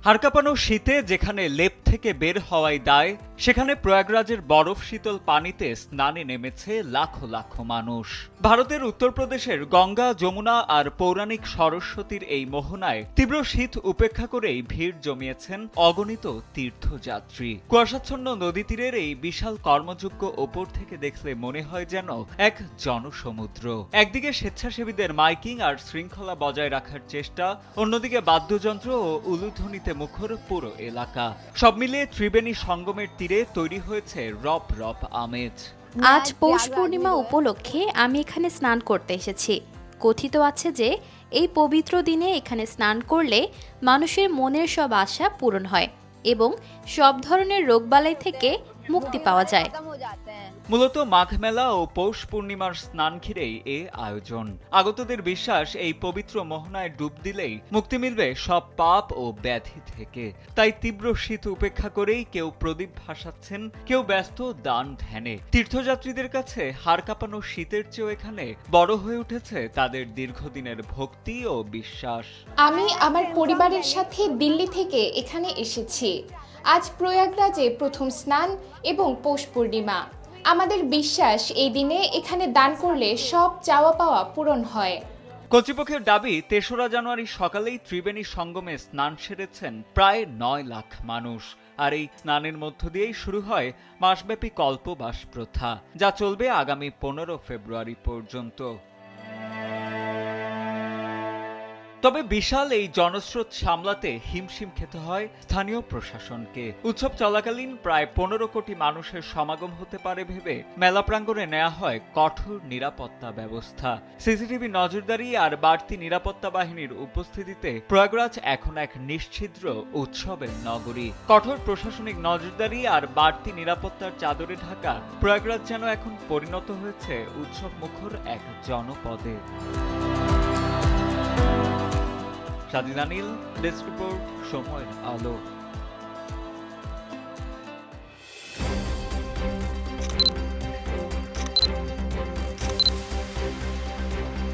হাড়কাঁপানো শীতে যেখানে লেপ থেকে বের হওয়াই দায়, সেখানে প্রয়াগরাজের বরফ শীতল পানিতে স্নানে নেমেছে লাখো লাখো মানুষ। ভারতের উত্তরপ্রদেশের গঙ্গা, যমুনা আর পৌরাণিক সরস্বতীর এই মোহনায় তীব্র শীত উপেক্ষা করেই ভিড় জমিয়েছেন অগণিত তীর্থযাত্রী। কুয়াশাচ্ছন্ন নদী তীরের এই বিশাল কর্মযজ্ঞ ওপর থেকে দেখলে মনে হয় যেন এক জনসমুদ্র। একদিকে স্বেচ্ছাসেবীদের মাইকিং আর শৃঙ্খলা বজায় রাখার চেষ্টা, অন্যদিকে বাদ্যযন্ত্র ও উলুধ্বনিতে মুখর পুরো এলাকা। সব মিলিয়ে ত্রিবেণী সঙ্গমের তীরে তৈরি হয়েছে রপ রপ আমেজ। আজ পৌষ পূর্ণিমা উপলক্ষে আমি এখানে স্নান করতে এসেছি। কথিত আছে যে এই পবিত্র দিনে এখানে স্নান করলে মানুষের মনের সব আশা পূরণ হয় এবং সব ধরনের রোগবালাই থেকে মুক্তি পাওয়া যায়। মূলত মাঘ মেলা ও পৌষ পূর্ণিমার স্নান ঘিরেই এ আয়োজন। আগতদের বিশ্বাস, এই পবিত্র মোহনায় ডুব দিলেই মুক্তি মিলবে সব পাপ ও ব্যাধি থেকে। তাই তীব্র শীত উপেক্ষা করেই কেউ প্রদীপ ভাসাচ্ছেন, কেউ ব্যস্ত দান ধ্যানে। তীর্থযাত্রীদের কাছে হাড় কাঁপানো শীতের চেয়েও এখানে বড় হয়ে উঠেছে তাদের দীর্ঘদিনের ভক্তি ও বিশ্বাস। আমি আমার পরিবারের সাথে দিল্লি থেকে এখানে এসেছি। আজ প্রয়াগরাজে প্রথম স্নান এবং পৌষ পূর্ণিমা। আমাদের বিশ্বাস এই দিনে এখানে দান করলে সব চাওয়া পাওয়া পূরণ হয়। কর্তৃপক্ষের দাবি, ৩রা জানুয়ারি সকালেই ত্রিবেণী সঙ্গমে স্নান সেরেছেন প্রায় ৯ লাখ মানুষ। আর এই স্নানের মধ্য দিয়েই শুরু হয় মাসব্যাপী কল্পবাস প্রথা, যা চলবে আগামী ১৫ ফেব্রুয়ারি পর্যন্ত। তবে বিশাল এই জনস্রোত সামলাতে হিমশিম খেতে হয় স্থানীয় প্রশাসনকে। উৎসব চলাকালীন প্রায় ১৫ কোটি মানুষের সমাগম হতে পারে ভেবে মেলা প্রাঙ্গণে নেওয়া হয় কঠোর নিরাপত্তা ব্যবস্থা। সিসিটিভি নজরদারি আর বাড়তি নিরাপত্তা বাহিনীর উপস্থিতিতে প্রয়াগরাজ এখন এক নিশ্ছিদ্র উৎসবের নগরী। কঠোর প্রশাসনিক নজরদারি আর বাড়তি নিরাপত্তার চাদরে ঢাকা প্রয়াগরাজ যেন এখন পরিণত হয়েছে উৎসব মুখর এক জনপদে। সাদিদ আনিল, ডেস্ক রিপোর্ট, সময়ের আলো।